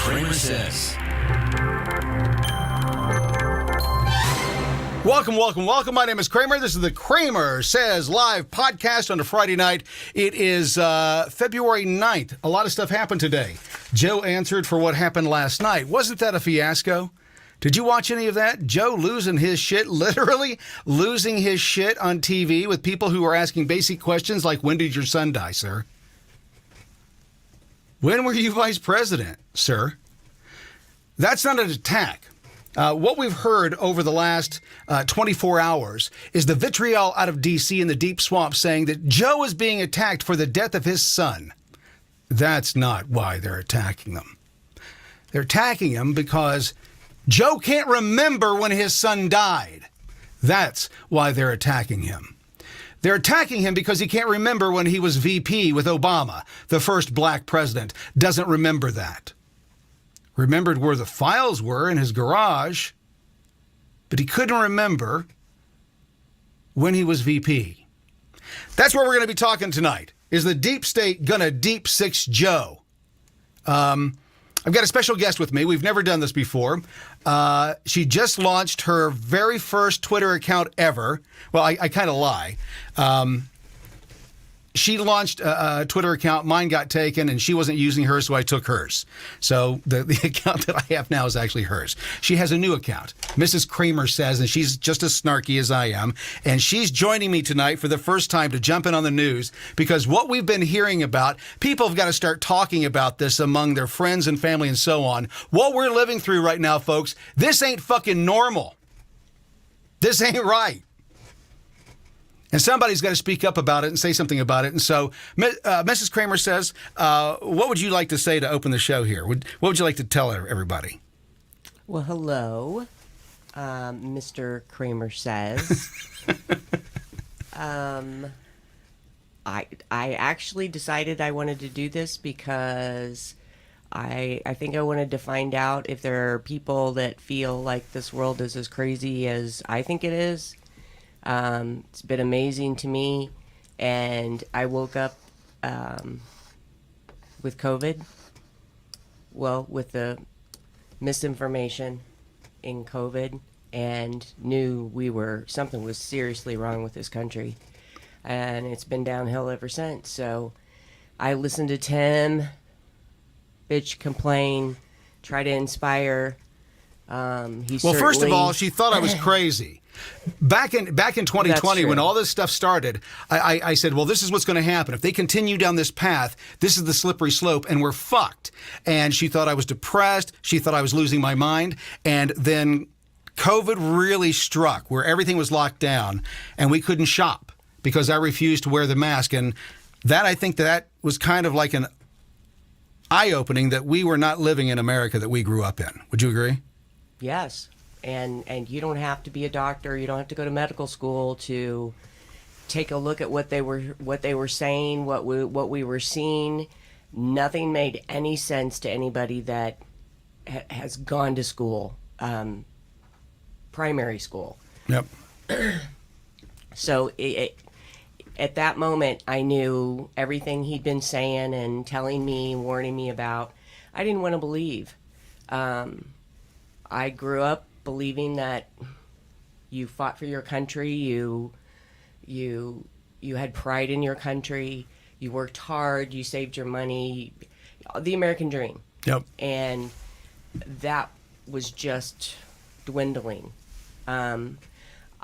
Cramersez. Welcome. My name is Kramer. This is the Cramersez live podcast on a Friday night. It is February 9th. A lot of stuff happened today. Joe answered for what happened last night. Wasn't that a fiasco? Did you watch any of that? Joe losing his shit, literally losing his shit on TV with people who were asking basic questions like, when did your son die, sir? When were you vice president, sir? That's not an attack. What we've heard over the last 24 hours is the vitriol out of D.C. and the deep swamp saying that Joe is being attacked for the death of his son. That's not why they're attacking them. They're attacking him because Joe can't remember when his son died. That's why they're attacking him. They're attacking him because he can't remember when he was VP with Obama, the first black president. Doesn't remember that. Remembered where the files were in his garage, but he couldn't remember when he was VP. That's where we're going to be talking tonight. Is the deep state going to deep six Joe? I've got a special guest with me. We've never done this before. She just launched her very first Twitter account ever. Well, I kind of lie. She launched a Twitter account. Mine got taken, and she wasn't using hers, so I took hers. So the account that I have now is actually hers. She has a new account, Mrs. Cramersez, and she's just as snarky as I am. And she's joining me tonight for the first time to jump in on the news, because what we've been hearing about, people have got to start talking about this among their friends and family and so on. What we're living through right now, folks, this ain't fucking normal. This ain't right. And somebody's got to speak up about it and say something about it. And so, Mrs. Cramersez, what would you like to say to open the show here? What would you like to tell everybody? Well, hello, Mr. Cramersez. I actually decided I wanted to do this because I think I wanted to find out if there are people that feel like this world is as crazy as I think it is. It's been amazing to me, and I woke up with COVID, with the misinformation in COVID, and knew something was seriously wrong with this country, and it's been downhill ever since. So I listened to Tim bitch complain, try to inspire. First of all, she thought I was crazy. Back in 2020, when all this stuff started, I said, well, this is what's going to happen. If they continue down this path, this is the slippery slope, and we're fucked. And she thought I was depressed. She thought I was losing my mind. And then COVID really struck, where everything was locked down, and we couldn't shop because I refused to wear the mask. And I think that was kind of like an eye-opening that we were not living in America that we grew up in. Would you agree? Yes. And you don't have to be a doctor. You don't have to go to medical school to take a look at what they were saying, what we were seeing. Nothing made any sense to anybody that has gone to school, primary school. Yep. So at that moment, I knew everything he'd been saying and telling me, warning me about. I didn't want to believe. I grew up believing that you fought for your country, you had pride in your country, you worked hard, you saved your money, the American dream. Yep. And that was just dwindling.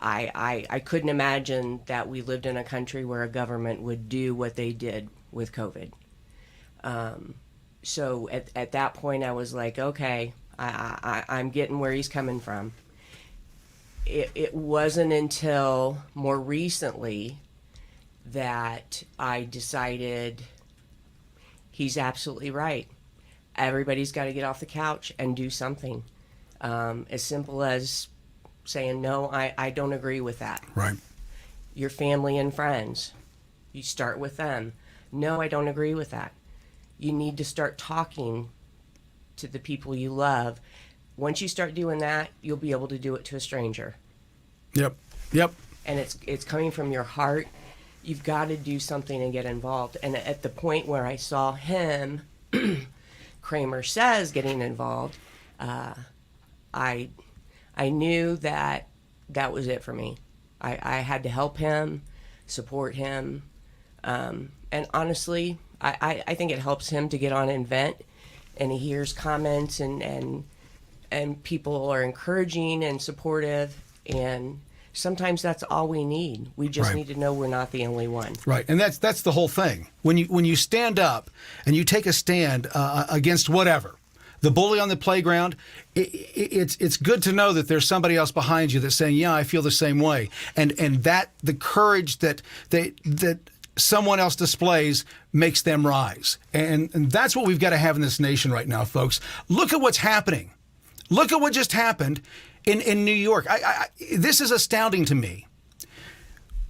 I couldn't imagine that we lived in a country where a government would do what they did with COVID. So at that point, I was like, okay, I'm getting where he's coming from. It wasn't until more recently that I decided he's absolutely right. Everybody's got to get off the couch and do something. As simple as saying, no, I don't agree with that. Right. Your family and friends, you start with them. No, I don't agree with that. You need to start talking to the people you love. Once you start doing that, you'll be able to do it to a stranger. Yep. And it's coming from your heart. You've got to do something and get involved. And at the point where I saw him, Cramersez, getting involved, I knew that was it for me. I had to help him, support him, and honestly, I think it helps him to get on and vent, and he hears comments and people are encouraging and supportive, and sometimes that's all we need. We just need to know we're not the only one. Right, and that's the whole thing. When you stand up and you take a stand against whatever, the bully on the playground, it's good to know that there's somebody else behind you that's saying, yeah, I feel the same way, and that the courage that someone else displays makes them rise, and that's what we've got to have in this nation right now, folks. Look at what's happening. Look at what just happened in New York. This is astounding to me.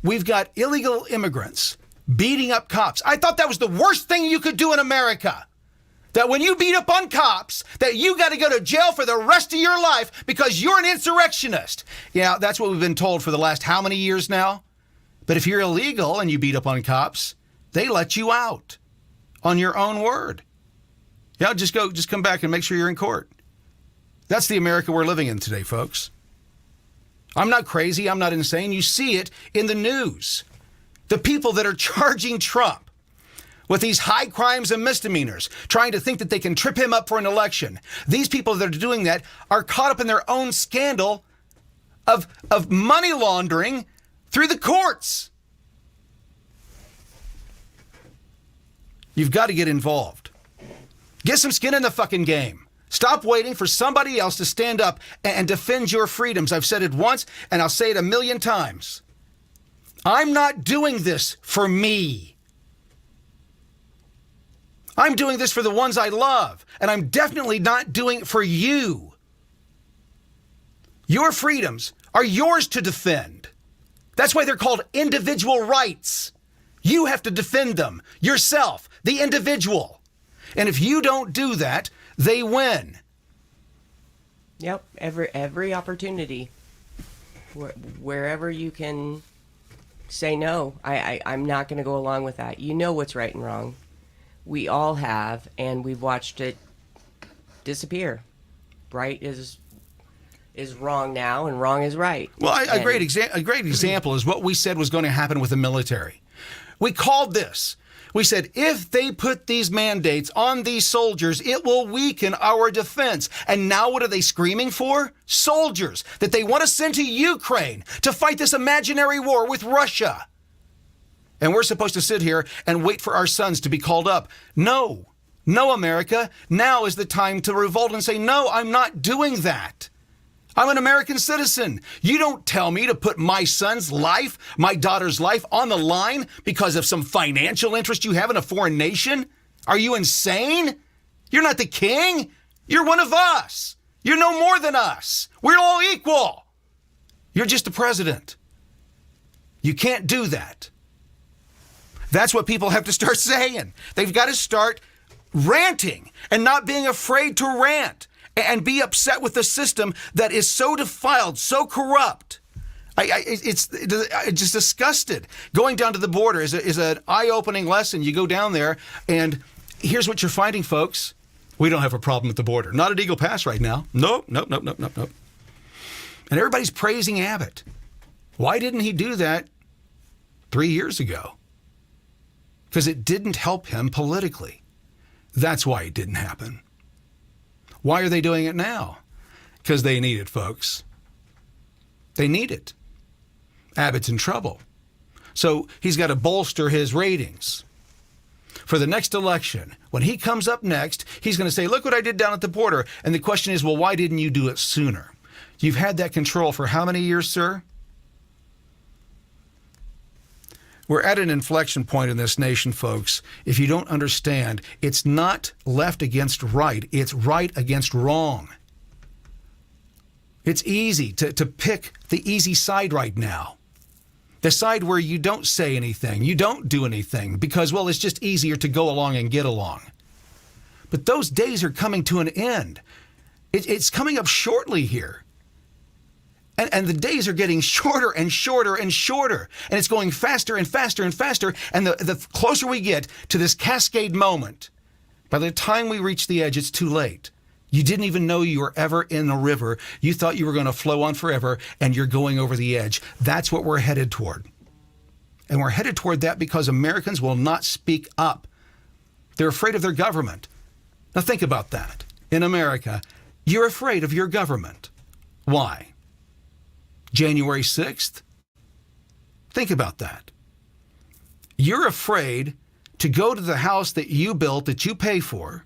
We've got illegal immigrants beating up cops. I thought that was the worst thing you could do in America. That when you beat up on cops, that you got to go to jail for the rest of your life because you're an insurrectionist. Yeah, that's what we've been told for the last how many years now? But if you're illegal and you beat up on cops, they let you out on your own word. Yeah, just come back and make sure you're in court. That's the America we're living in today, folks. I'm not crazy. I'm not insane. You see it in the news. The people that are charging Trump with these high crimes and misdemeanors, trying to think that they can trip him up for an election. These people that are doing that are caught up in their own scandal of money laundering through the courts. You've got to get involved. Get some skin in the fucking game. Stop waiting for somebody else to stand up and defend your freedoms. I've said it once, and I'll say it 1,000,000 times. I'm not doing this for me. I'm doing this for the ones I love, and I'm definitely not doing it for you. Your freedoms are yours to defend. That's why they're called individual rights. You have to defend them yourself, the individual. And if you don't do that, they win. Yep, every opportunity, wherever you can say no, I'm not going to go along with that. You know what's right and wrong. We all have, and we've watched it disappear. Right is wrong now, and wrong is right. Well, a great example is what we said was going to happen with the military. We called this. We said, if they put these mandates on these soldiers, it will weaken our defense. And now what are they screaming for? Soldiers that they want to send to Ukraine to fight this imaginary war with Russia. And we're supposed to sit here and wait for our sons to be called up. No, America. Now is the time to revolt and say, no, I'm not doing that. I'm an American citizen. You don't tell me to put my son's life, my daughter's life on the line because of some financial interest you have in a foreign nation. Are you insane? You're not the king. You're one of us. You're no more than us. We're all equal. You're just the president. You can't do that. That's what people have to start saying. They've got to start ranting and not being afraid to rant and be upset with the system that is so defiled, so corrupt. It's just disgusted. Going down to the border is an eye-opening lesson. You go down there, and here's what you're finding, folks. We don't have a problem at the border. Not at Eagle Pass right now. Nope. And everybody's praising Abbott. Why didn't he do that 3 years ago? Because it didn't help him politically. That's why it didn't happen. Why are they doing it now? Because they need it, folks. They need it. Abbott's in trouble. So he's got to bolster his ratings. For the next election, when he comes up next, he's going to say, look what I did down at the border. And the question is, well, why didn't you do it sooner? You've had that control for how many years, sir? We're at an inflection point in this nation, folks. If you don't understand, it's not left against right. It's right against wrong. It's easy to pick the easy side right now. The side where you don't say anything, you don't do anything, because, well, it's just easier to go along and get along. But those days are coming to an end. It's coming up shortly here. And the days are getting shorter and shorter and shorter. And it's going faster and faster and faster. And the closer we get to this cascade moment, by the time we reach the edge, it's too late. You didn't even know you were ever in a river. You thought you were going to flow on forever, and you're going over the edge. That's what we're headed toward. And we're headed toward that because Americans will not speak up. They're afraid of their government. Now think about that. In America, you're afraid of your government. Why? January 6th? Think about that. You're afraid to go to the house that you built, that you pay for.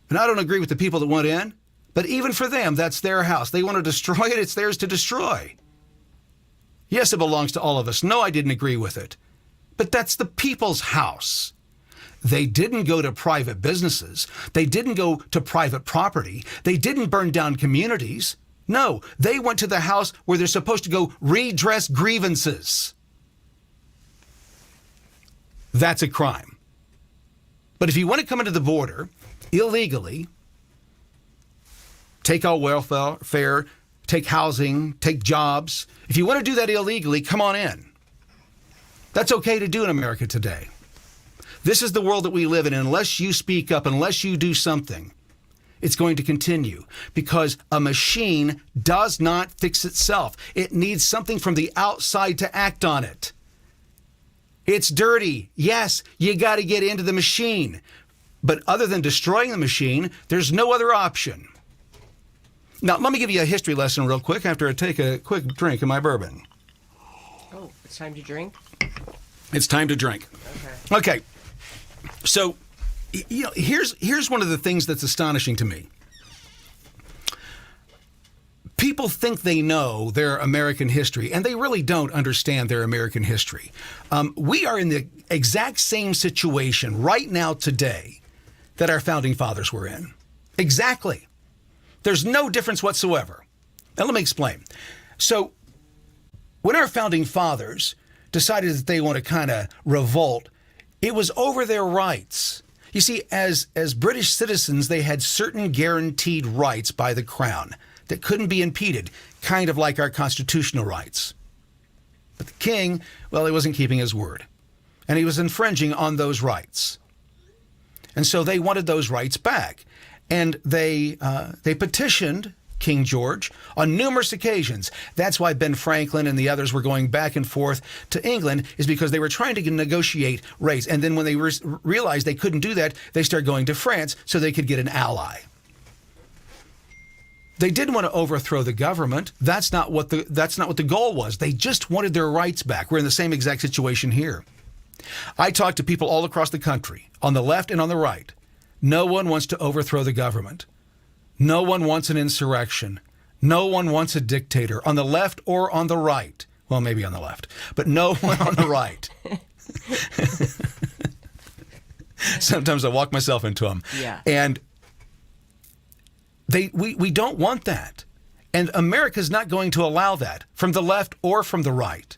And I don't agree with the people that went in, but even for them, that's their house. They want to destroy it. It's theirs to destroy. Yes, it belongs to all of us. No, I didn't agree with it. But that's the people's house. They didn't go to private businesses. They didn't go to private property. They didn't burn down communities. No, they went to the house where they're supposed to go redress grievances. That's a crime. But if you want to come into the border illegally, take out welfare, take housing, take jobs. If you want to do that illegally, come on in. That's okay to do in America today. This is the world that we live in. Unless you speak up, unless you do something, it's going to continue, because a machine does not fix itself. It needs something from the outside to act on it. It's dirty. Yes, you got to get into the machine. But other than destroying the machine, there's no other option. Now, let me give you a history lesson real quick after I take a quick drink of my bourbon. Oh, it's time to drink? It's time to drink. Okay. So, you know, here's one of the things that's astonishing to me. People think they know their American history, and they really don't understand their American history. We are in the exact same situation right now today that our founding fathers were in. Exactly. There's no difference whatsoever. Now, let me explain. So, when our founding fathers decided that they want to kind of revolt, it was over their rights. You see, as British citizens, they had certain guaranteed rights by the Crown that couldn't be impeded, kind of like our constitutional rights. But the king, well, he wasn't keeping his word, and he was infringing on those rights. And so they wanted those rights back. And they petitioned King George on numerous occasions. That's why Ben Franklin and the others were going back and forth to England, is because they were trying to negotiate rates. And then when they realized they couldn't do that, they started going to France so they could get an ally. They didn't want to overthrow the government. That's not what the goal was. They just wanted their rights back. We're in the same exact situation here. I talk to people all across the country, on the left and on the right. No one wants to overthrow the government. No one wants an insurrection. No one wants a dictator, on the left or on the right. Well, maybe on the left, but no one on the right. Sometimes I walk myself into them. Yeah. And we don't want that. And America's not going to allow that, from the left or from the right.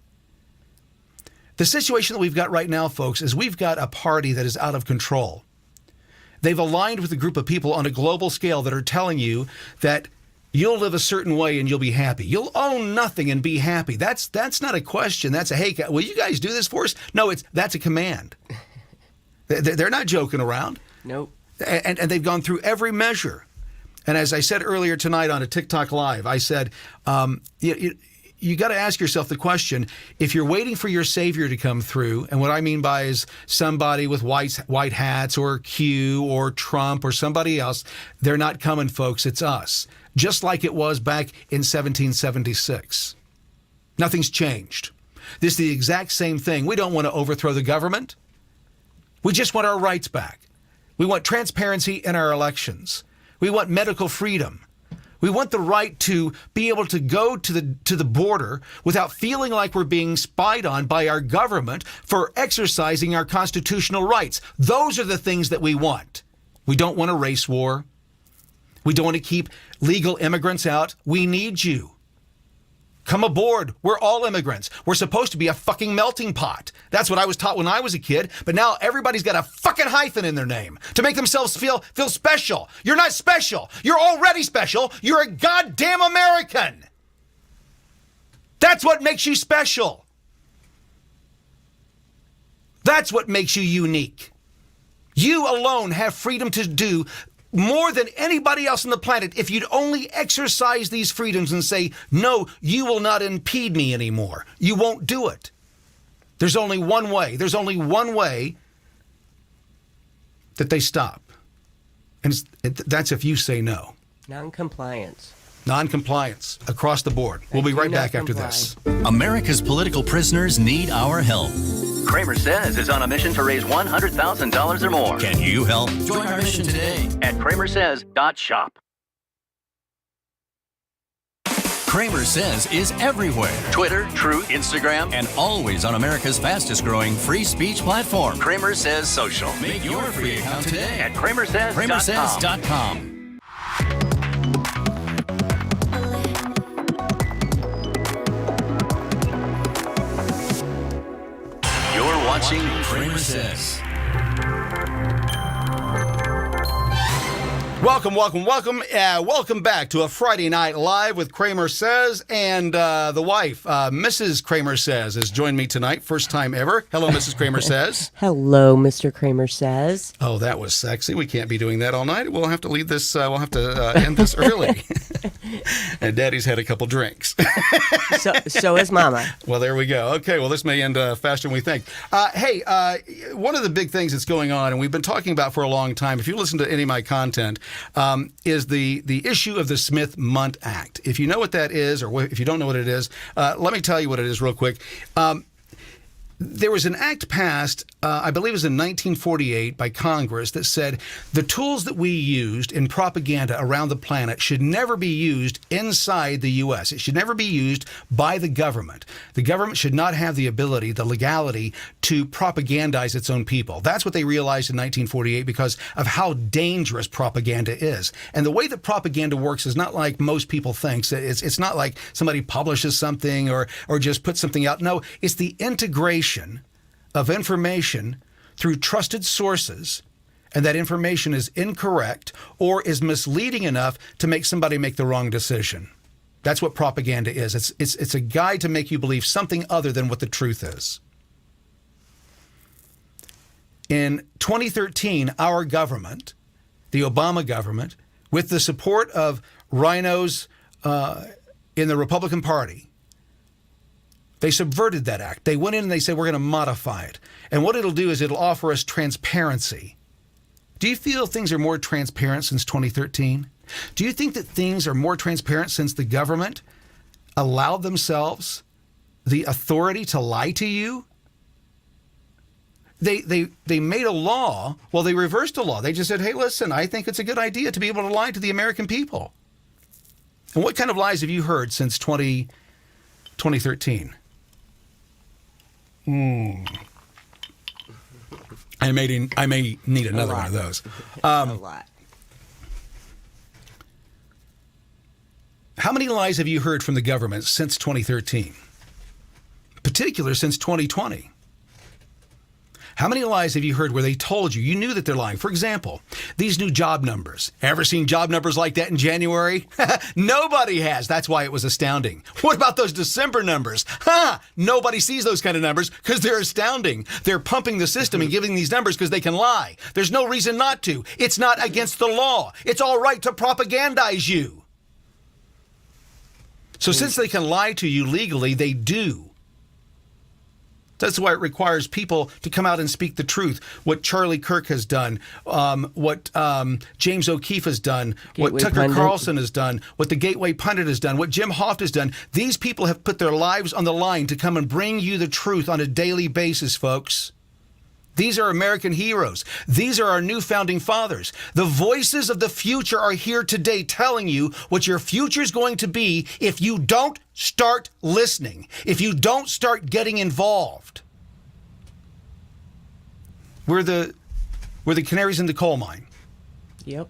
The situation that we've got right now, folks, is we've got a party that is out of control. They've aligned with a group of people on a global scale that are telling you that you'll live a certain way and you'll be happy. You'll own nothing and be happy. That's not a question. That's a, hey, will you guys do this for us? No, that's a command. They're not joking around. Nope. And they've gone through every measure. And as I said earlier tonight on a TikTok Live, I said, you got to ask yourself the question, if you're waiting for your savior to come through, and what I mean by is somebody with white hats or Q or Trump or somebody else, they're not coming, folks. It's us. Just like it was back in 1776. Nothing's changed. This is the exact same thing. We don't want to overthrow the government. We just want our rights back. We want transparency in our elections. We want medical freedom. We want the right to be able to go to the border without feeling like we're being spied on by our government for exercising our constitutional rights. Those are the things that we want. We don't want a race war. We don't want to keep legal immigrants out. We need you. Come aboard. We're all immigrants. We're supposed to be a fucking melting pot. That's what I was taught when I was a kid. But now everybody's got a fucking hyphen in their name to make themselves feel special. You're not special. You're already special. You're a goddamn American. That's what makes you special. That's what makes you unique. You alone have freedom to do more than anybody else on the planet if you'd only exercise these freedoms and say, no, you will not impede me anymore. You won't do it. There's only one way. There's only one way that they stop. And that's if you say no. Non-compliance. Non-compliance across the board. We'll be right back after this. America's political prisoners need our help. Cramersez is on a mission to raise $100,000 or more. Can you help? Join our mission today At Cramersez.shop. Cramersez is everywhere. Twitter, Truth, Instagram, And always on America's fastest growing free speech platform. Cramersez Social. Make your free account today At Cramersez.com. Cramersez.com. You're watching Cramersez. Welcome back to a Friday Night Live with Cramersez, and the wife, Mrs. Cramersez, has joined me tonight. First time ever. Hello, Mrs. Cramersez. Hello, Mr. Cramersez. Oh, that was sexy. We can't be doing that all night. We'll have to leave this. We'll have to end this early. And Daddy's had a couple drinks. So is Mama. Well, there we go. Okay, well, this may end faster than we think. Hey, one of the big things that's going on, and we've been talking about for a long time, if you listen to any of my content, is the issue of the Smith-Mundt Act. If you know what that is, or if you don't know what it is, let me tell you what it is real quick. There was an act passed, I believe it was in 1948 by Congress that said the tools that we used in propaganda around the planet should never be used inside the U.S. It should never be used by the government. The government should not have the ability, the legality to propagandize its own people. That's what they realized in 1948 because of how dangerous propaganda is. And the way that propaganda works is not like most people think. It's not like somebody publishes something or just puts something out. No, it's the integration of information through trusted sources, and that information is incorrect or is misleading enough to make somebody make the wrong decision. That's what propaganda is. It's a guide to make you believe something other than what the truth is. In 2013, our government, the Obama government, with the support of rhinos in the Republican Party, they subverted that act. They went in and they said, we're going to modify it. And what it'll do is it'll offer us transparency. Do you feel things are more transparent since 2013? Do you think that things are more transparent since the government allowed themselves the authority to lie to you? They made a law. Well, they reversed a law. They just said, hey, listen, I think it's a good idea to be able to lie to the American people. And what kind of lies have you heard since 2013? I may need another one of those. A lot. How many lies have you heard from the government since 2013? In particular, since 2020? How many lies have you heard where they told you knew that they're lying? For example, these new job numbers. Ever seen job numbers like that in January? Nobody has. That's why it was astounding. What about those December numbers? Nobody sees those kind of numbers because they're astounding. They're pumping the system and giving these numbers because they can lie. There's no reason not to. It's not against the law. It's all right to propagandize you. So since they can lie to you legally, they do. That's why it requires people to come out and speak the truth. What Charlie Kirk has done, what James O'Keefe has done, Gateway what Tucker Pundit. Carlson has done, what the Gateway Pundit has done, what Jim Hoft has done. These people have put their lives on the line to come and bring you the truth on a daily basis, folks. These are American heroes. These are our new founding fathers. The voices of the future are here today telling you what your future is going to be if you don't start listening, if you don't start getting involved. We're the canaries in the coal mine. Yep.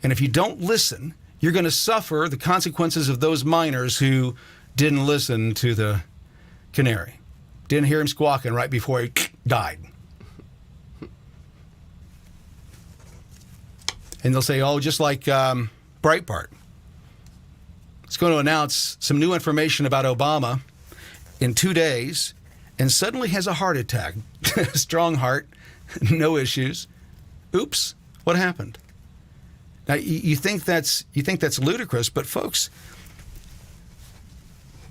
And if you don't listen, you're going to suffer the consequences of those miners who didn't listen to the canary. Didn't hear him squawking right before he died. And they'll say, oh, just like Breitbart. It's going to announce some new information about Obama in 2 days and suddenly has a heart attack. Strong heart, no issues. Oops, what happened? Now, you think that's ludicrous, but folks,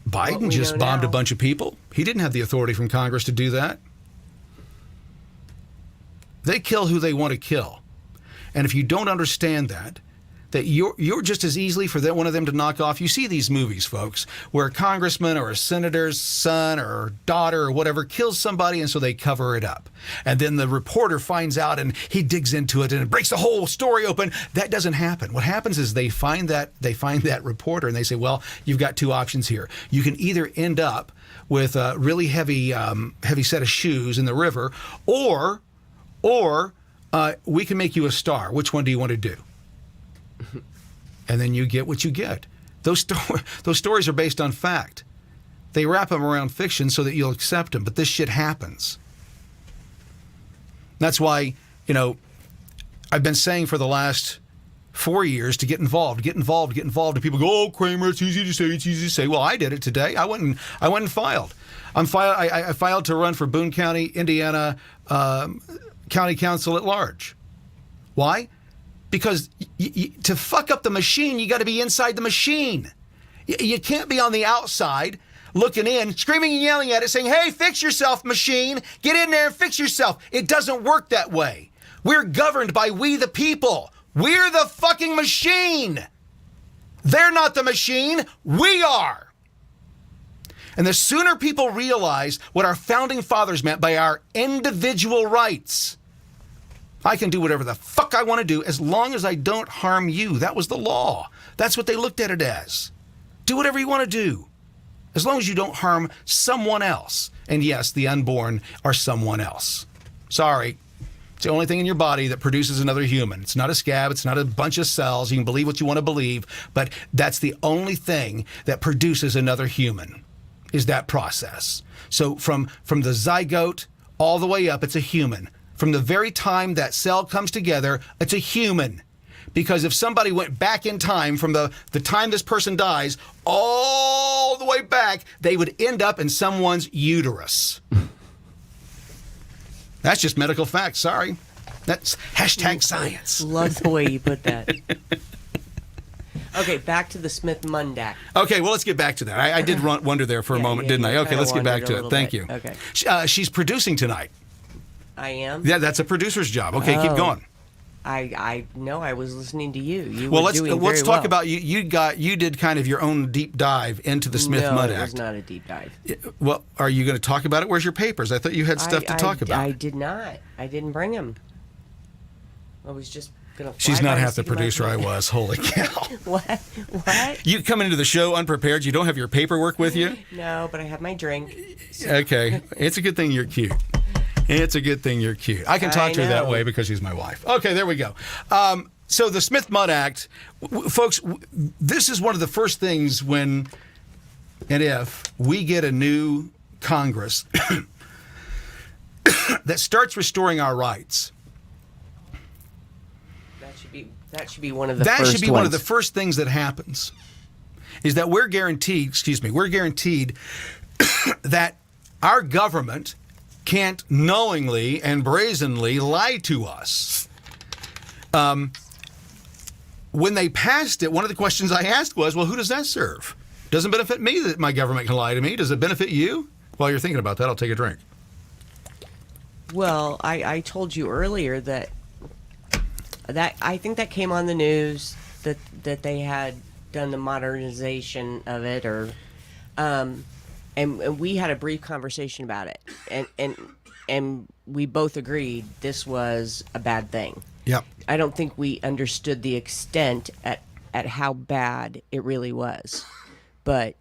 Biden just bombed a bunch of people. He didn't have the authority from Congress to do that. They kill who they want to kill. And if you don't understand that you're just as easily for one of them to knock off. You see these movies, folks, where a congressman or a senator's son or daughter or whatever kills somebody, and so they cover it up. And then the reporter finds out and he digs into it and it breaks the whole story open. That doesn't happen. What happens is they find that reporter and they say, well, you've got two options here. You can either end up with a really heavy set of shoes in the river, or we can make you a star. Which one do you want to do? And then you get what you get. Those stories are based on fact. They wrap them around fiction so that you'll accept them. But this shit happens. That's why, I've been saying for the last 4 years to get involved. And people go, oh, Kramer, it's easy to say. Well, I did it today. I went and filed. I filed to run for Boone County, Indiana, County Council at large. Why? Because to fuck up the machine, you got to be inside the machine. You can't be on the outside looking in, screaming and yelling at it, saying, hey, fix yourself, machine. Get in there and fix yourself. It doesn't work that way. We're governed by we the people. We're the fucking machine. They're not the machine. We are. And the sooner people realize what our founding fathers meant by our individual rights, I can do whatever the fuck I want to do as long as I don't harm you. That was the law. That's what they looked at it as. Do whatever you want to do, as long as you don't harm someone else. And yes, the unborn are someone else. Sorry. It's the only thing in your body that produces another human. It's not a scab. It's not a bunch of cells. You can believe what you want to believe, but that's the only thing that produces another human, is that process. So from the zygote all the way up, it's a human. From the very time that cell comes together, it's a human. Because if somebody went back in time from the time this person dies all the way back, they would end up in someone's uterus. That's just medical fact. Sorry. That's hashtag science. Love the way you put that. Okay, back to the Smith-Mundt Act. Okay, well, let's get back to that. I did wonder there for a moment, didn't I? Okay, let's get back to it. Thank you. Okay. She's producing tonight. I am? Yeah, that's a producer's job. Okay, keep going. I know. I was listening to you. Let's talk about you. You did kind of your own deep dive into the Smith-Mundt Act. No, it was not a deep dive. Well, are you going to talk about it? Where's your papers? I thought you had stuff to talk about. I did not. I didn't bring them. I was just going to. She's not half the producer I was. Holy cow! What? You come into the show unprepared. You don't have your paperwork with you. No, but I have my drink. So. Okay, it's a good thing you're cute. It's a good thing you're cute. I can talk to her that way because she's my wife. Okay, there we go. So the Smith-Mundt Act, folks, this is one of the first things when and if we get a new Congress that starts restoring our rights. That should be one of the first ones. That should be one of the first things that happens, is that we're guaranteed that our government can't knowingly and brazenly lie to us. When they passed it, one of the questions I asked was, well, who does that serve? Doesn't benefit me that my government can lie to me. Does it benefit you? While you're thinking about that, I'll take a drink. Well, I told you earlier that I think that came on the news that they had done the modernization of it, or and we had a brief conversation about it, and we both agreed this was a bad thing. Yep. I don't think we understood the extent at how bad it really was, but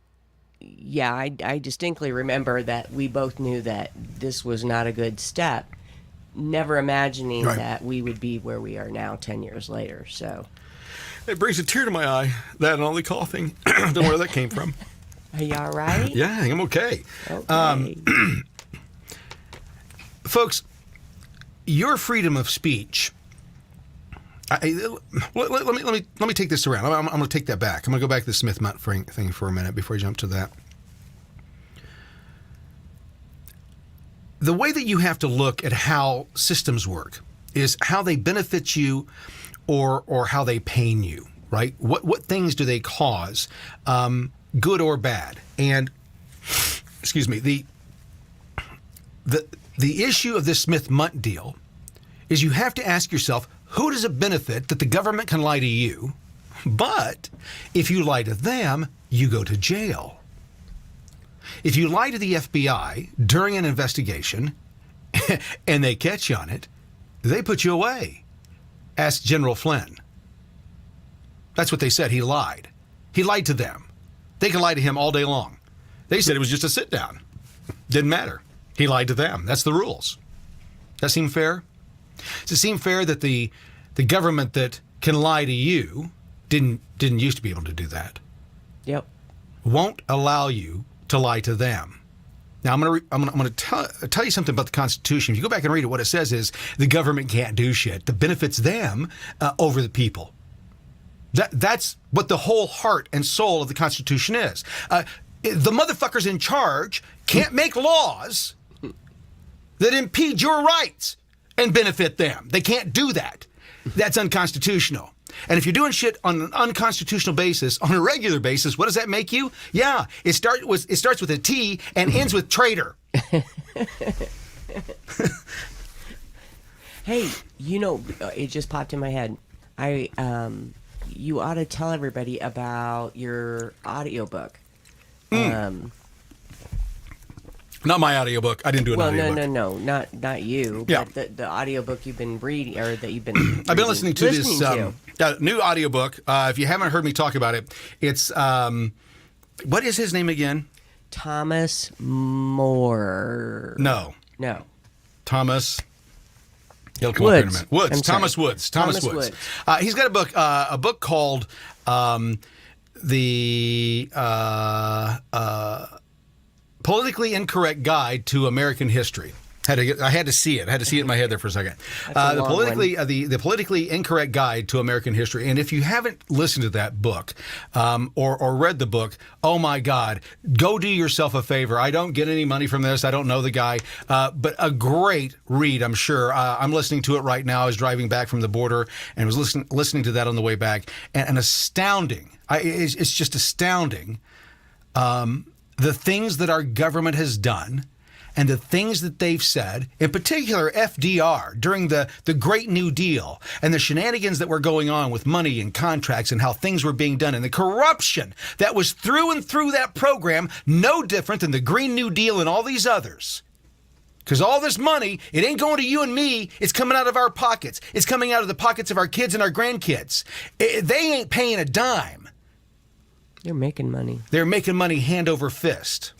yeah, I distinctly remember that we both knew that this was not a good step, never imagining that we would be where we are now 10 years later. So it brings a tear to my eye, that and only coughing. Don't know where that came from. Are you all right? Yeah, I'm okay. Okay. Folks, your freedom of speech. Let me take this around. I'm going to take that back. I'm going to go back to the Smith-Munt thing for a minute before I jump to that. The way that you have to look at how systems work is how they benefit you or how they pain you, right? What things do they cause, good or bad? And, excuse me, the issue of this Smith-Munt deal is you have to ask yourself, who does it benefit that the government can lie to you, but if you lie to them, you go to jail? If you lie to the FBI during an investigation and they catch you on it, they put you away. Ask General Flynn. That's what they said. He lied. He lied to them. They could lie to him all day long. They said it was just a sit down. Didn't matter. He lied to them. That's the rules. That seem fair? Does it seem fair that the government that can lie to you didn't used to be able to do that? Yep. Won't allow you to lie to them. Now I'm going to tell you something about the Constitution. If you go back and read it, what it says is the government can't do shit that benefits them over the people. That's what the whole heart and soul of the Constitution is. The motherfuckers in charge can't make laws that impede your rights and benefit them. They can't do that. That's unconstitutional. And if you're doing shit on an unconstitutional basis, on a regular basis, what does that make you? Yeah, it starts with a T and ends with traitor. Hey, it just popped in my head. You ought to tell everybody about your audiobook. Not my audiobook. I didn't do an audiobook. No, not you. Yeah. But the audiobook you've been reading, or that you've been I've been listening to this new audiobook. If you haven't heard me talk about it, it's what is his name again? Thomas More. No. Thomas. He'll come up in a minute. Woods. Thomas Woods. Thomas Woods. He's got a book called the Politically Incorrect Guide to American History. I had to see it. I had to see it in my head there for a second. The Politically Incorrect Guide to American History. And if you haven't listened to that book or read the book, oh my God, go do yourself a favor. I don't get any money from this. I don't know the guy, but a great read, I'm sure. I'm listening to it right now. I was driving back from the border and was listening to that on the way back. And astounding. It's just astounding. The things that our government has done and the things that they've said, in particular FDR during the Great New Deal and the shenanigans that were going on with money and contracts and how things were being done and the corruption that was through and through that program, no different than the Green New Deal and all these others. Because all this money, it ain't going to you and me. It's coming out of our pockets. It's coming out of the pockets of our kids and our grandkids. They ain't paying a dime. They're making money. They're making money hand over fist.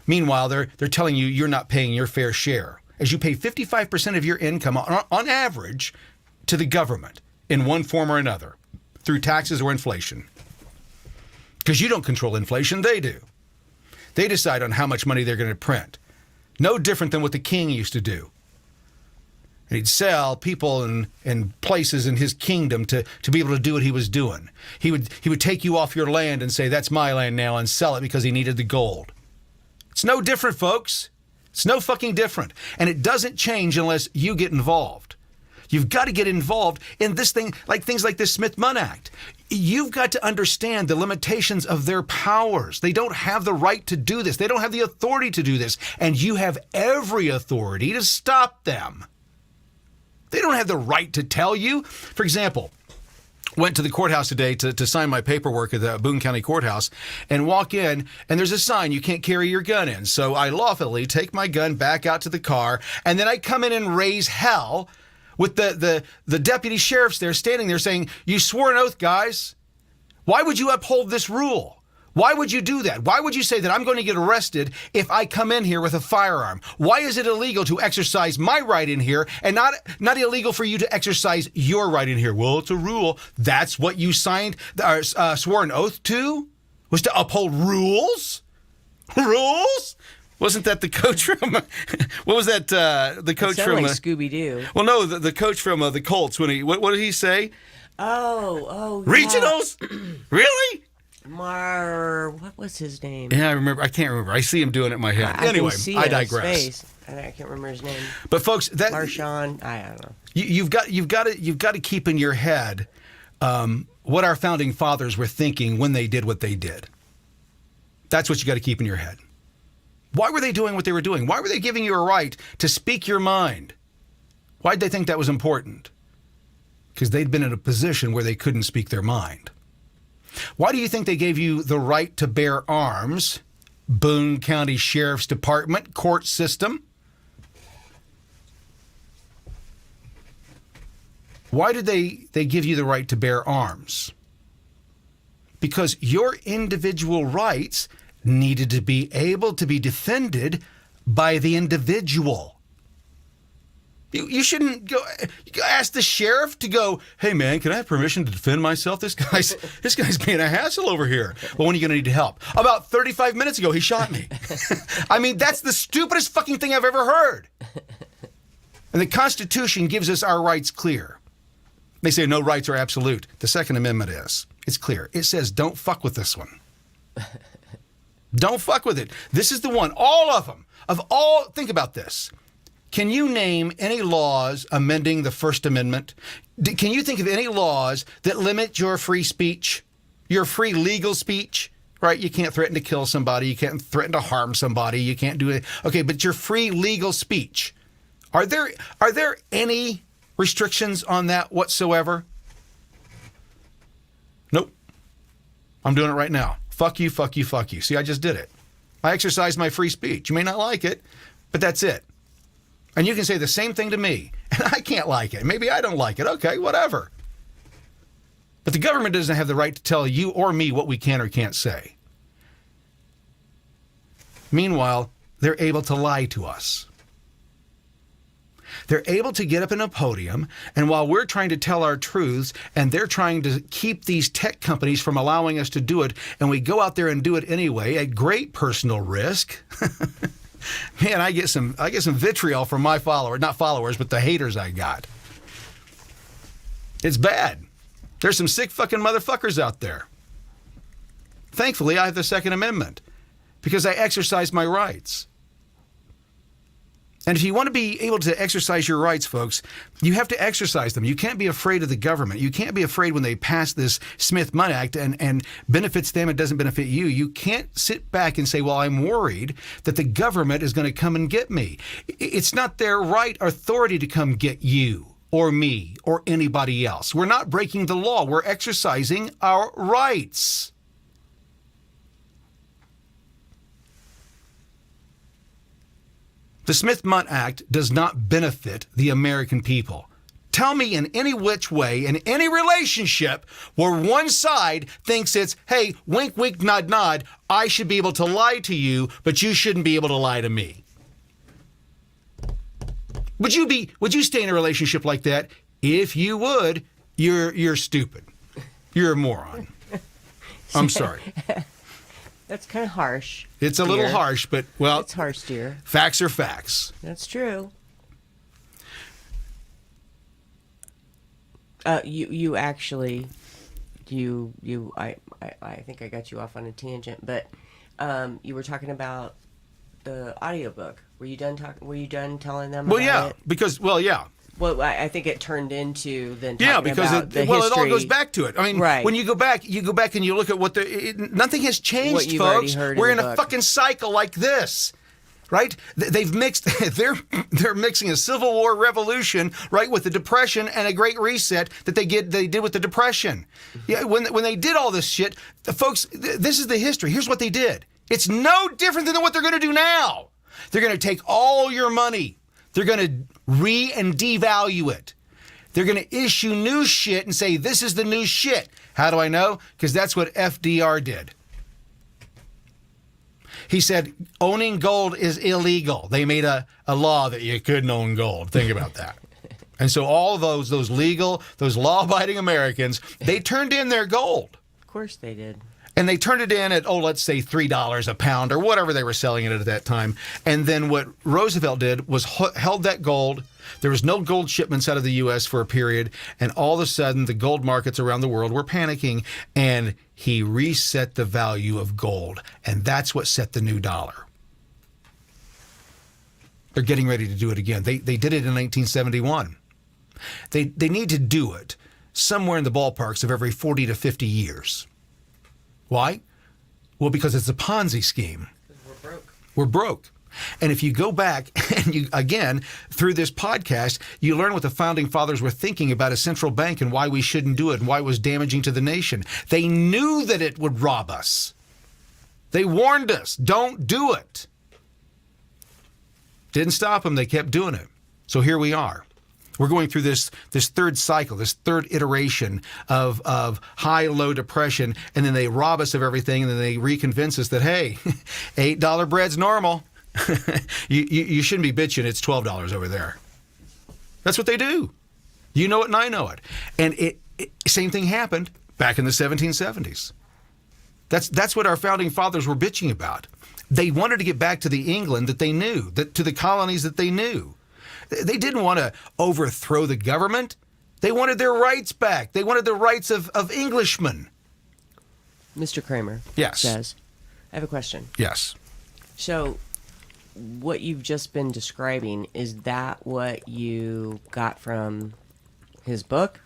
Meanwhile, they're telling you you're not paying your fair share, as you pay 55% of your income on average to the government in one form or another, through taxes or inflation. Because you don't control inflation, they do. They decide on how much money they're going to print. No different than what the king used to do. And he'd sell people and places in his kingdom to be able to do what he was doing. He would take you off your land and say, that's my land now, and sell it because he needed the gold. It's no different, folks. It's no fucking different. And it doesn't change unless you get involved. You've got to get involved in this thing, like things like this Smith-Munn Act. You've got to understand the limitations of their powers. They don't have the right to do this. They don't have the authority to do this. And you have every authority to stop them. They don't have the right to tell you. For example, went to the courthouse today to sign my paperwork at the Boone County Courthouse and walk in, and there's a sign you can't carry your gun in. So I lawfully take my gun back out to the car, and then I come in and raise hell with the deputy sheriffs there standing there saying, you swore an oath, guys. Why would you uphold this rule? Why would you do that? Why would you say that I'm going to get arrested if I come in here with a firearm? Why is it illegal to exercise my right in here and not illegal for you to exercise your right in here? Well, it's a rule. That's what you signed, swore an oath to? Was to uphold rules? Rules? Wasn't that the coach from, what was that, the coach from? Like Scooby-Doo. Well, no, the coach from the Colts, when what did he say? Oh. Regionals? Really? What was his name? Yeah, I remember. I can't remember. I see him doing it in my head. Anyway, I digress. His face. I can't remember his name. But folks, that Marshawn, I don't know. You've got to keep in your head what our founding fathers were thinking when they did what they did. That's what you got to keep in your head. Why were they doing what they were doing? Why were they giving you a right to speak your mind? Why did they think that was important? Because they'd been in a position where they couldn't speak their mind. Why do you think they gave you the right to bear arms? Boone County Sheriff's Department, court system. Why did they give you the right to bear arms? Because your individual rights needed to be able to be defended by the individual. You shouldn't go ask the sheriff to go, hey man, can I have permission to defend myself? This guy's being a hassle over here. Well, when are you going to need help? About 35 minutes ago, he shot me. I mean, that's the stupidest fucking thing I've ever heard. And the Constitution gives us our rights clear. They say no rights are absolute. The Second Amendment is. It's clear. It says don't fuck with this one. Don't fuck with it. This is the one. All of them. Think about this. Can you name any laws amending the First Amendment? Can you think of any laws that limit your free speech, your free legal speech? Right? You can't threaten to kill somebody. You can't threaten to harm somebody. You can't do it. Okay, but your free legal speech. Are there any restrictions on that whatsoever? Nope. I'm doing it right now. Fuck you, fuck you, fuck you. See, I just did it. I exercised my free speech. You may not like it, but that's it. And you can say the same thing to me, and I can't like it. Maybe I don't like it. Okay, whatever. But the government doesn't have the right to tell you or me what we can or can't say. Meanwhile, they're able to lie to us. They're able to get up in a podium, and while we're trying to tell our truths, and they're trying to keep these tech companies from allowing us to do it, and we go out there and do it anyway at great personal risk. Man, I get some vitriol from my followers, not followers, but the haters I got. It's bad. There's some sick fucking motherfuckers out there. Thankfully, I have the Second Amendment because I exercise my rights. And if you want to be able to exercise your rights, folks, you have to exercise them. You can't be afraid of the government. You can't be afraid when they pass this Smith-Munn Act and benefits them and doesn't benefit you. You can't sit back and say, well, I'm worried that the government is going to come and get me. It's not their right or authority to come get you or me or anybody else. We're not breaking the law. We're exercising our rights. The Smith-Munn Act does not benefit the American people. Tell me in any which way, in any relationship where one side thinks it's, hey, wink, wink, nod, nod, I should be able to lie to you, but you shouldn't be able to lie to me. Would you stay in a relationship like that? If you would, you're stupid. You're a moron. I'm sorry. That's kind of harsh. It's a little harsh, but, well... It's harsh, dear. Facts are facts. That's true. You actually... I think I got you off on a tangent, but you were talking about the audiobook. Were you done telling them about it? Because Well, I think it turned into then Yeah, talking because about the it all history. goes back to it. I mean, Right. when you go back and you look at what nothing has changed, What you've already folks. heard We're in in the a book. fucking cycle like this. Right? They've mixed. They're mixing a Civil War revolution, right, with the Depression and a Great Reset that they did with the Depression. Yeah, when they did all this shit, the folks. This is the history. Here's what they did. It's no different than what they're going to do now. They're going to take all your money. They're going to and devalue it. They're going to issue new shit and say this is the new shit. How do I know? Because that's what FDR did. He said owning gold is illegal. They made a law that you couldn't own gold. Think about that. And so all of those law-abiding Americans, they turned in their gold. Of course they did. And they turned it in at, let's say $3 a pound or whatever they were selling it at that time. And then what Roosevelt did was held that gold. There was no gold shipments out of the U.S. for a period. And all of a sudden, the gold markets around the world were panicking. And he reset the value of gold. And that's what set the new dollar. They're getting ready to do it again. They did it in 1971. They need to do it somewhere in the ballparks of every 40 to 50 years. Why? Well, because it's a Ponzi scheme. We're broke. We're broke. And if you go back and you, again, through this podcast, you learn what the founding fathers were thinking about a central bank and why we shouldn't do it and why it was damaging to the nation. They knew that it would rob us. They warned us, don't do it. Didn't stop them. They kept doing it. So here we are. We're going through this third cycle, this third iteration of high-low depression, and then they rob us of everything, and then they reconvince us that, hey, $8 bread's normal. you shouldn't be bitching. It's $12 over there. That's what they do. You know it, and I know it. And same thing happened back in the 1770s. That's what our founding fathers were bitching about. They wanted to get back to the England that they knew, to the colonies that they knew. They didn't want to overthrow the government. They wanted their rights back. They wanted the rights of Englishmen. Mr. Kramer Yes. I have a question. Yes. So, what you've just been describing, is that what you got from his book?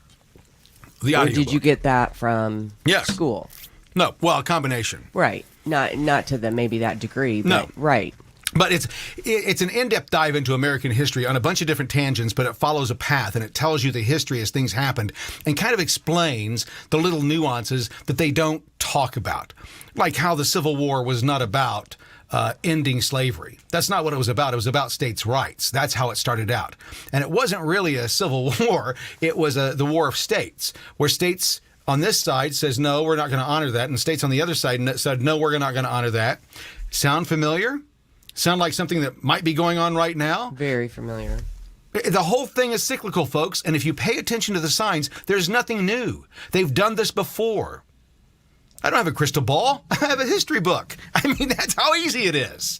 The Or audio did you book. get that from Yes. school? No, well, a combination. Right. Not to maybe that degree, but No. right. But it's an in-depth dive into American history on a bunch of different tangents, but it follows a path, and it tells you the history as things happened and kind of explains the little nuances that they don't talk about, like how the Civil War was not about ending slavery. That's not what it was about. It was about states' rights. That's how it started out. And it wasn't really a civil war. It was the War of States, where states on this side says, no, we're not going to honor that, and states on the other side said, no, we're not going to honor that. Sound familiar? Sound like something that might be going on right now? Very familiar. The whole thing is cyclical, folks, and if you pay attention to the signs, there's nothing new. They've done this before. I don't have a crystal ball. I have a history book. I mean, that's how easy it is.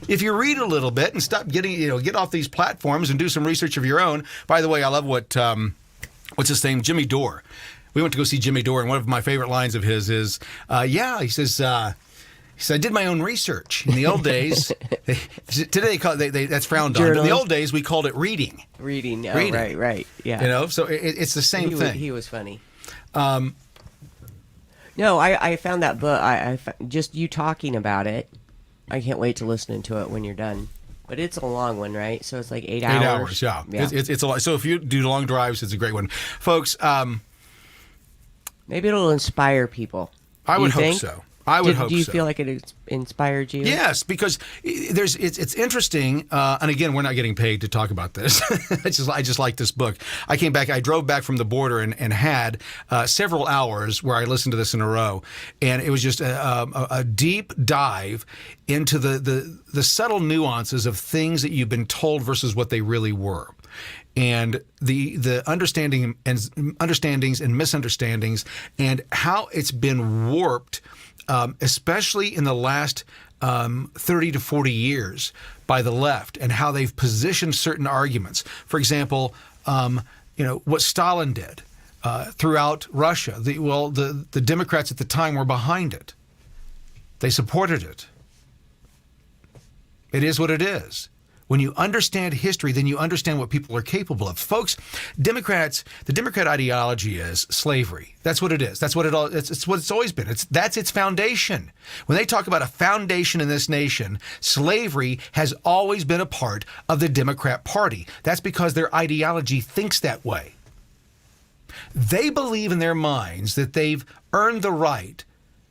If you read a little bit and stop get off these platforms and do some research of your own. By the way, I love what's his name? Jimmy Dore. We went to go see Jimmy Dore, and one of my favorite lines of his is, he says, I did my own research. In the old days, today they call it, that's frowned on. But in the old days, we called it reading. Reading. Oh, Reading. right. Yeah. So it's the same thing. He was funny. No, I found that book. Just you talking about it. I can't wait to listen to it when you're done. But it's a long one, right? So it's like 8 hours. 8 hours, yeah. It's a lot. So if you do long drives, it's a great one, folks. Maybe it'll inspire people. I would hope think? so. I would hope so. Do you feel like it inspired you? Yes, because it's interesting, and again, we're not getting paid to talk about this. I just like this book. I drove back from the border and had several hours where I listened to this in a row, and it was just a deep dive into the subtle nuances of things that you've been told versus what they really were. And the understandings and misunderstandings and how it's been warped, especially in the last 30 to 40 years by the left, and how they've positioned certain arguments. For example, what Stalin did throughout Russia. The Democrats at the time were behind it. They supported it. It is what it is. When you understand history, then you understand what people are capable of. Folks, the Democrat ideology is slavery. That's what it is. That's what it's what it's always been. That's its foundation. When they talk about a foundation in this nation, slavery has always been a part of the Democrat Party. That's because their ideology thinks that way. They believe in their minds that they've earned the right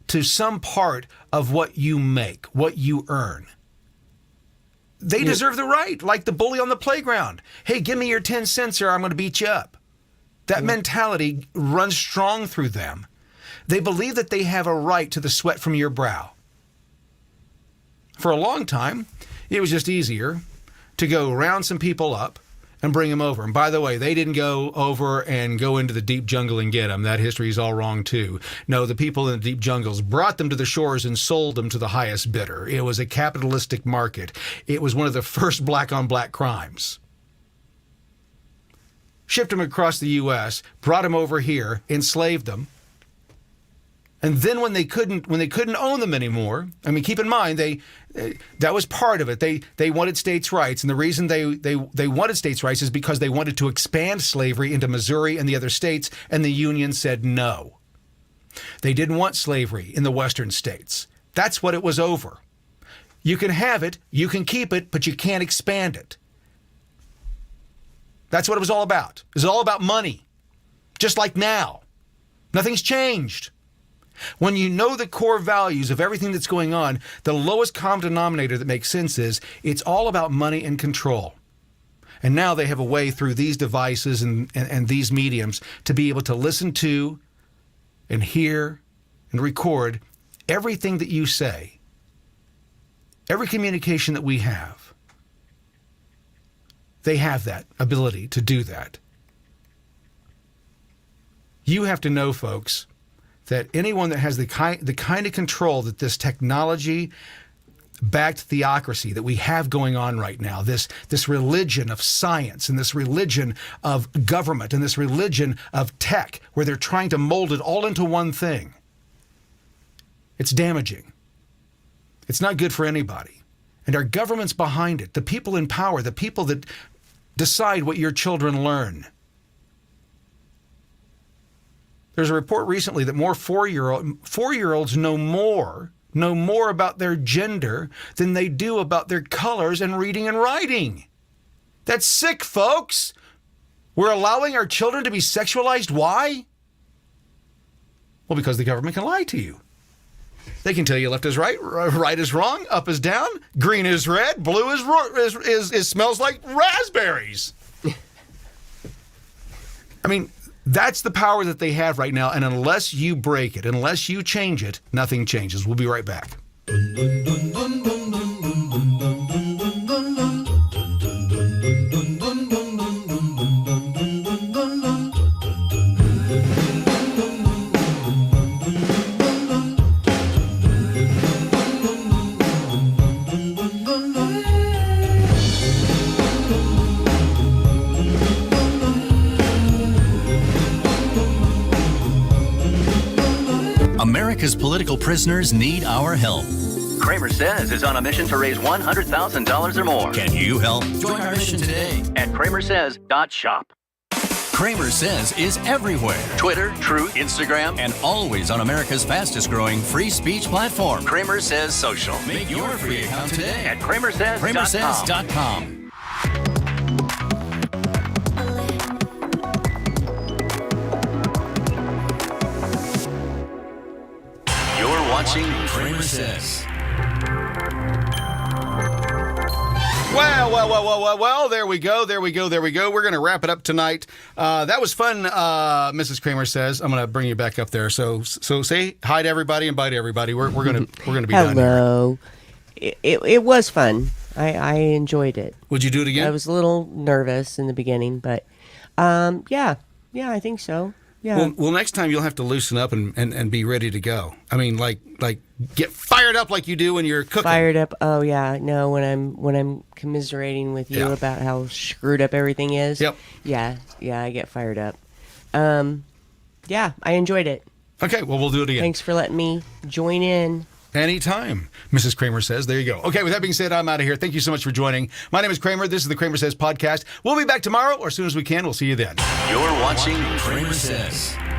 to some part of what you make, what you earn. They deserve the right, like the bully on the playground. Hey, give me your 10 cents or I'm going to beat you up. That mentality runs strong through them. They believe that they have a right to the sweat from your brow. For a long time, it was just easier to go round some people up and bring them over. And by the way, they didn't go over and go into the deep jungle and get them. That history is all wrong, too. No, the people in the deep jungles brought them to the shores and sold them to the highest bidder. It was a capitalistic market. It was one of the first black-on-black crimes. Shipped them across the U.S., brought them over here, enslaved them. And then when they couldn't own them anymore, I mean, keep in mind, that was part of it. They wanted states' rights, and the reason they wanted states' rights is because they wanted to expand slavery into Missouri and the other states, and the Union said no. They didn't want slavery in the western states. That's what it was over. You can have it, you can keep it, but you can't expand it. That's what it was all about. It was all about money, just like now. Nothing's changed. When you know the core values of everything that's going on, the lowest common denominator that makes sense is it's all about money and control. And now they have a way through these devices and these mediums to be able to listen to and hear and record everything that you say, every communication that we have. They have that ability to do that. You have to know, folks, that anyone that has the kind of control that this technology-backed theocracy that we have going on right now, this religion of science and this religion of government and this religion of tech, where they're trying to mold it all into one thing, it's damaging. It's not good for anybody. And our government's behind it. The people in power, the people that decide what your children learn. There's a report recently that more four-year-olds know more about their gender than they do about their colors and reading and writing. That's sick, folks. We're allowing our children to be sexualized. Why? Well, because the government can lie to you. They can tell you left is right, right is wrong, up is down, green is red, blue is smells like raspberries. I mean, that's the power that they have right now, and unless you break it, unless you change it, nothing changes. We'll be right back. America's political prisoners need our help. Cramersez is on a mission to raise $100,000 or more. Can you help? Join our mission today At Cramersez.shop. Cramersez is everywhere. Twitter, Truth, Instagram, And always on America's fastest growing free speech platform. Cramersez Social. Make your free account today At Cramersez.com. Cramersez.com. You're watching Cramersez. Well, there we go. We're going to wrap it up tonight. That was fun, Mrs. Cramersez. I'm going to bring you back up there. So say hi to everybody and bye to everybody. We're going to be done here. Hello. It was fun. I enjoyed it. Would you do it again? I was a little nervous in the beginning, but yeah, I think so. Yeah. Well, next time you'll have to loosen up and be ready to go. I mean, like get fired up like you do when you're cooking. Fired up. Oh yeah. No, when I'm commiserating with you about how screwed up everything is. Yep. Yeah, I get fired up. Yeah, I enjoyed it. Okay, well, we'll do it again. Thanks for letting me join in. Anytime, Mrs. Kramer says. There you go. Okay, with that being said, I'm out of here. Thank you so much for joining. My name is Kramer. This is the Cramersez podcast. We'll be back tomorrow, or as soon as we can. We'll see you then. You're watching Cramersez.